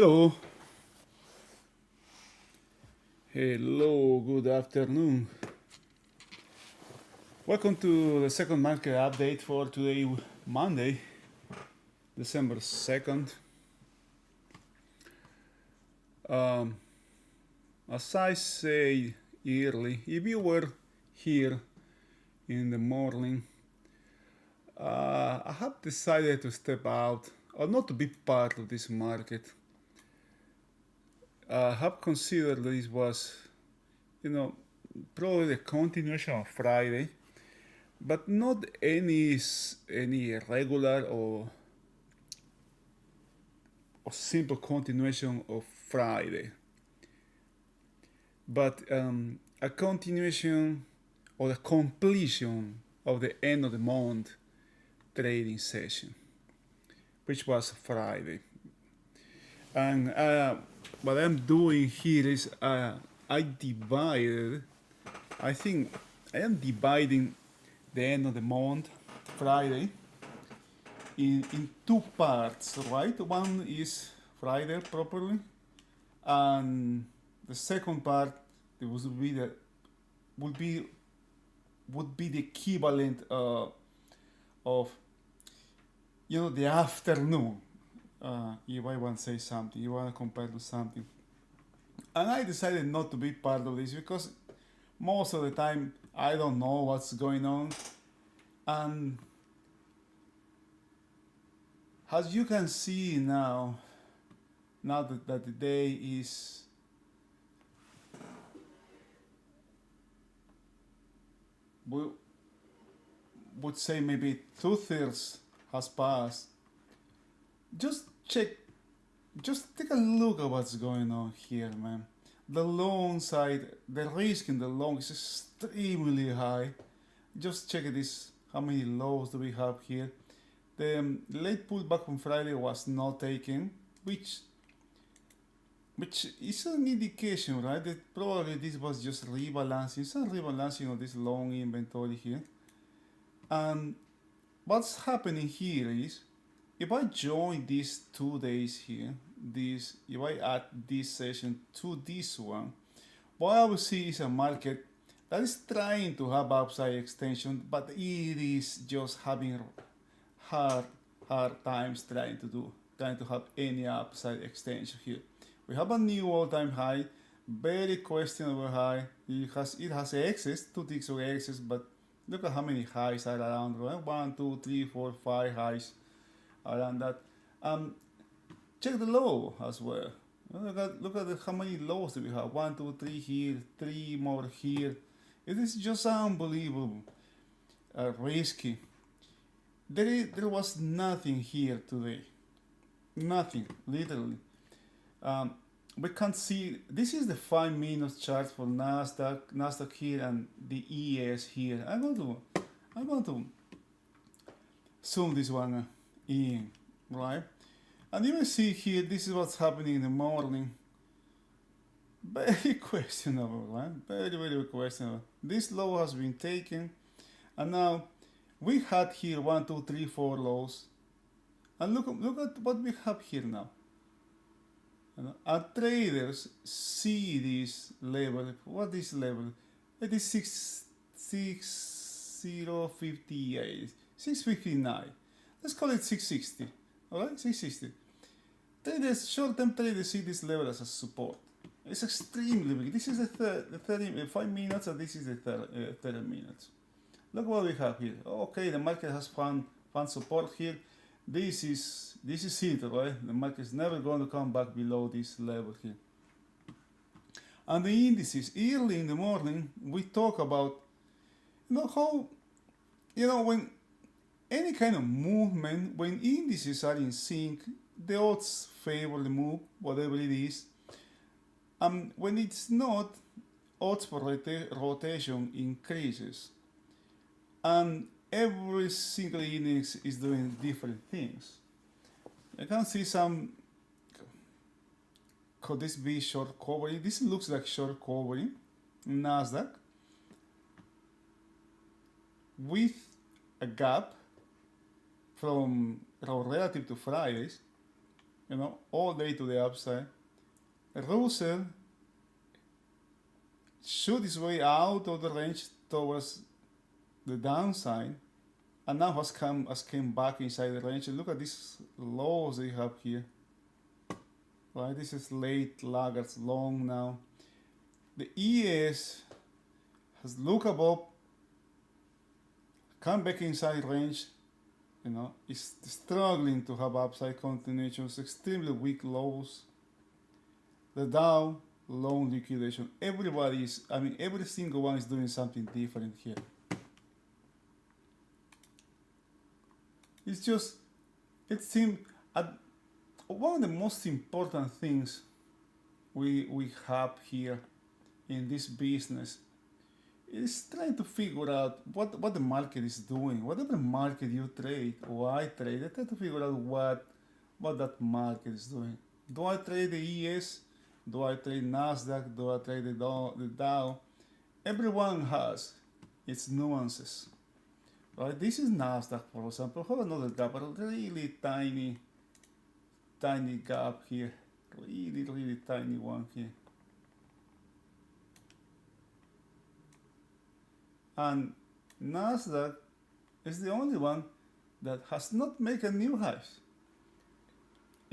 Hello. Hello, good afternoon. Welcome to the second market update for today, Monday, December 2nd. Um, as I say early, if you were here in the morning, I have decided to step out or not to be part of this market. I have considered this was, you know, probably the continuation of Friday, but not any regular or simple continuation of Friday, but a continuation or the completion of the end of the month trading session, which was Friday. And what I'm doing here is I divided, I think I am dividing the end of the month, Friday, in two parts, right? One is Friday properly, and the second part it would be the would be would be the equivalent of the afternoon. If I want to say something, you want to compare to something, and I decided not to be part of this because most of the time I don't know what's going on, and as you can see now that the day is we would say maybe 2/3 has passed. Just check, just take a look at what's going on here, man. The long side, the risk in the long is extremely high. Just check this. How many lows do we have here? The late pullback on Friday was not taken, which is an indication, right? That probably this was just rebalancing, some rebalancing of this long inventory here. And what's happening here is, if I join these 2 days here, if I add this session to this one, what I will see is a market that is trying to have upside extension, but it is just having hard hard times trying to have any upside extension here. We have a new all-time high, very questionable high. It has excess, 2 ticks of excess, but look at how many highs are around, right? 1, 2, 3, 4, 5 highs around that. Check the low as well. Look at how many lows do we have. 1, 2, 3 here, 3 more here. It is just unbelievable, risky. There was nothing here today. Nothing, literally. Um, we can't see. This is the 5 minutes chart for Nasdaq here, and the ES here. I'm going to zoom this one in, right? And you will see here. This is what's happening in the morning. Very questionable, right? Very, very questionable. This low has been taken, and now we had here 1, 2, 3, 4 lows, and look at what we have here now. And traders see this level. What is level? It is 6058, 659. Let's call it 660. All right, 660. Traders, short-term traders see this level as a support. It's extremely big. This is the 5 minutes, and this is the 30 minutes. Look what we have here. Okay, the market has found support here. This is it, right? The market is never going to come back below this level here. And the indices, early in the morning, we talk about how when any kind of movement, when indices are in sync, the odds favor the move, whatever it is. When it's not, odds for rotation increases. And every single index is doing different things. I can see some. Could this be short covering? This looks like short covering Nasdaq with a gap from relative to Fridays. all day to the upside. Russell shoot his way out of the range towards the downside, and now has came back inside the range. And look at these lows they have here. Right, this is late laggards long now. The ES has looked above, come back inside range. Is struggling to have upside continuations, extremely weak lows. The Dow, long liquidation. Every single one is doing something different here. It's just, it seems, one of the most important things we have here in this business is trying to figure out what the market is doing. Whatever market you trade or I trade, I try to figure out what that market is doing. Do I trade the ES? Do I trade Nasdaq? Do I trade the Dow? Everyone has its nuances. Right? This is Nasdaq, for example. Have another gap, a really tiny gap here. Really tiny one here. And Nasdaq is the only one that has not made a new highs.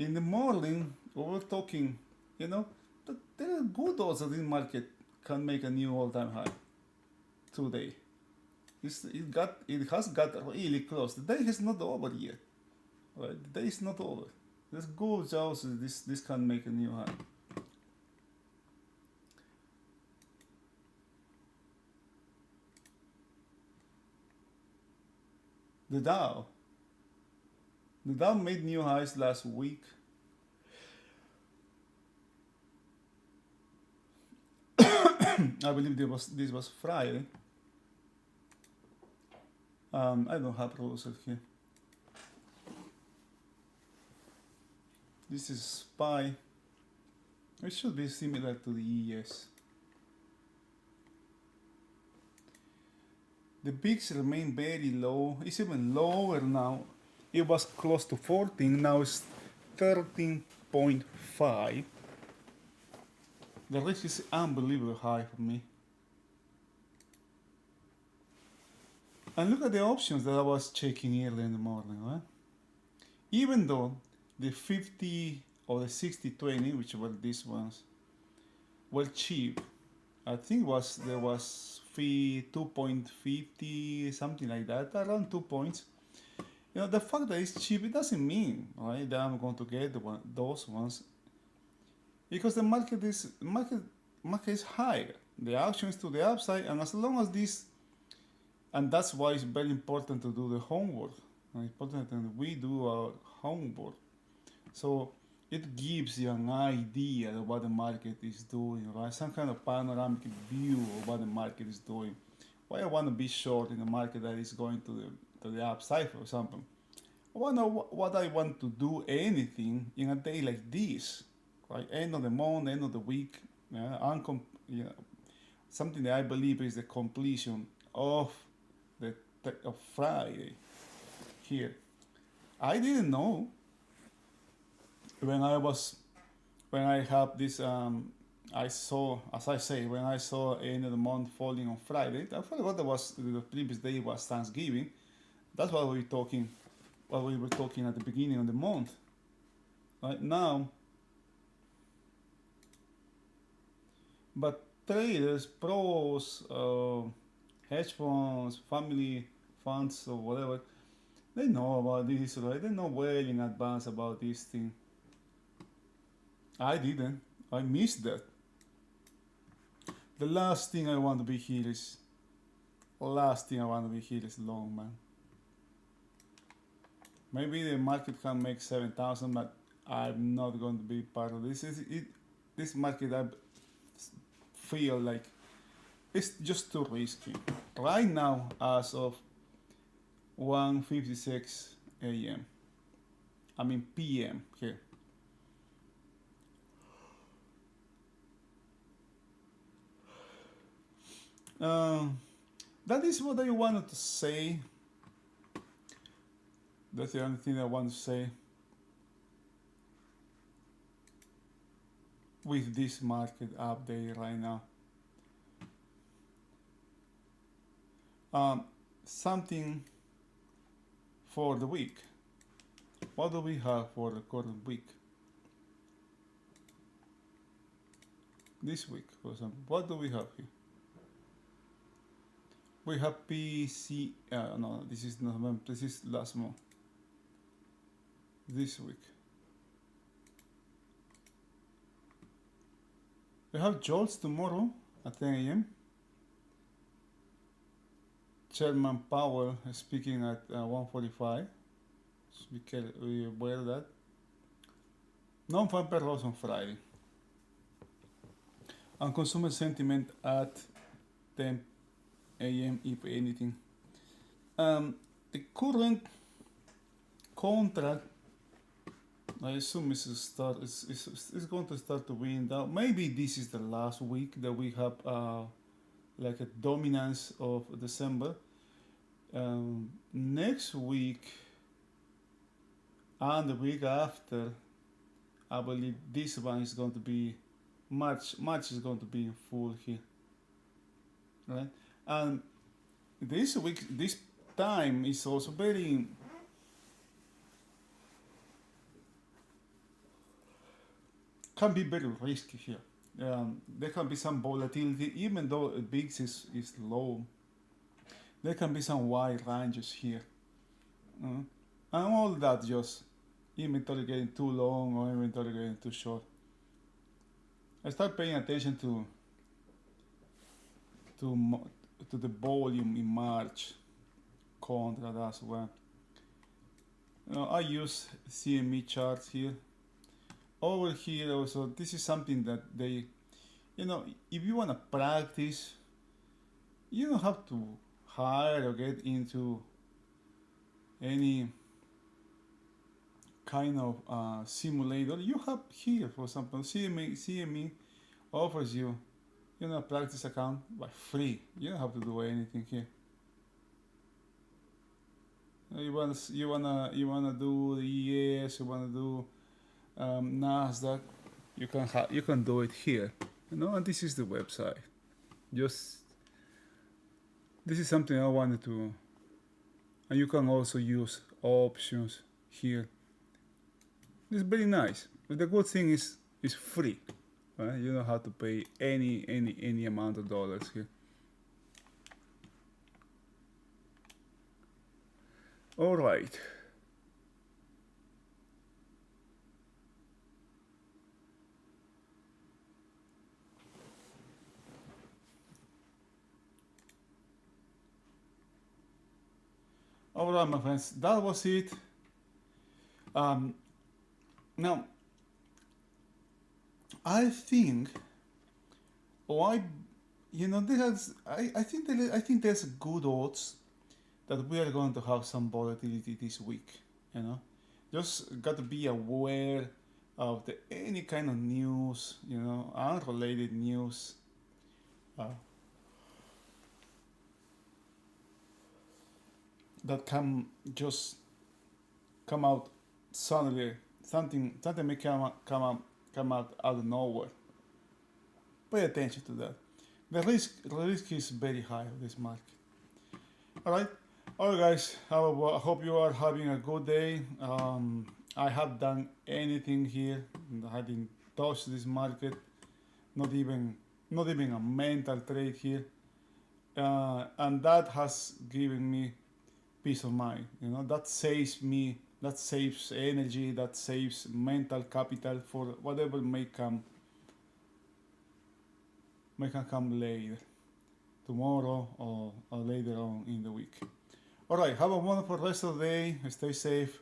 In the morning, we were talking, that there are good odds that this market can make a new all-time high today. It has got really close. The day is not over yet. Right? The day is not over. There's good chances this can make a new high. The Dow made new highs last week. I believe this was Friday. I don't have Russell here. This is SPY. It should be similar to the ES. The VIX remain very low. It's even lower now. It was close to 14. Now it's 13.5. The risk is unbelievably high for me. And look at the options that I was checking early in the morning. Right? Even though the 50 or the 60-20, which were these ones, were cheap. I think there was fee 2.50, something like that, around 2 points. The fact that it's cheap, it doesn't mean, right, that I'm going to get those ones, because the market is higher. The action is to the upside, and as long as and that's why it's very important to do the homework. It's important that we do our homework. So it gives you an idea of what the market is doing, right? Some kind of panoramic view of what the market is doing. Why I want to be short in a market that is going to the upside, for example. What I want to do anything in a day like this, right? End of the month, end of the week, something that I believe is the completion of of Friday here. I didn't know when I have this I saw, as I say, when I saw end of the month falling on Friday, I forgot the previous day was Thanksgiving. That's what we were talking at the beginning of the month. Right now, but traders, pros, hedge funds, family funds, or whatever, they know about this, right? They know well in advance about this thing. I didn't. I missed that. The last thing I want to be here is long, man. Maybe the market can make 7,000, but I'm not going to be part of this. This market, I feel like it's just too risky. Right now, as of 1:56 a.m. PM here. That is what I wanted to say. That's the only thing I want to say. with this market update right now. Something for the week. What do we have for the current week? This week, for example, what do we have here? We have PC. No, this is November. This is last month. This week. We have JOLTS tomorrow at 10 a.m. Chairman Powell speaking at 1:45. So we aware that. Non-farm payrolls on Friday. And consumer sentiment at 10 a.m. if anything. The current contract, I assume it's going to start to wind down. Maybe this is the last week that we have like a dominance of December. Next week and the week after, I believe this one is going to be March is going to be in full here, right? And this week, this time is also very can be very risky here. There can be some volatility, even though VIX is low. There can be some wide ranges here, and all that just inventory getting too long or inventory getting too short. I start paying attention to the volume in March contract as well. I use CME charts here. Over here also, this is something that they, if you want to practice, you don't have to hire or get into any kind of simulator. You have here, for example, CME offers you, a practice account by free. You don't have to do anything here. You wanna do the ES, you wanna do Nasdaq. You can do it here. And this is the website. This is something I wanted to. And you can also use options here. It's very nice. But the good thing is it's free. Right? You don't have to pay any amount of dollars here. All right. All right, my friends, that was it. Now, I think, I think there's good odds that we are going to have some volatility this week. Just got to be aware of any kind of news, unrelated news. That can just come out suddenly. Something may come out out of nowhere. Pay attention to that. The risk is very high of this market. All right, guys. I hope you are having a good day. I have done anything here. I didn't touch this market. Not even a mental trade here. And that has given me peace of mind. That saves me. That saves energy. That saves mental capital for whatever may come later, tomorrow or later on in the week. All right. Have a wonderful rest of the day. Stay safe.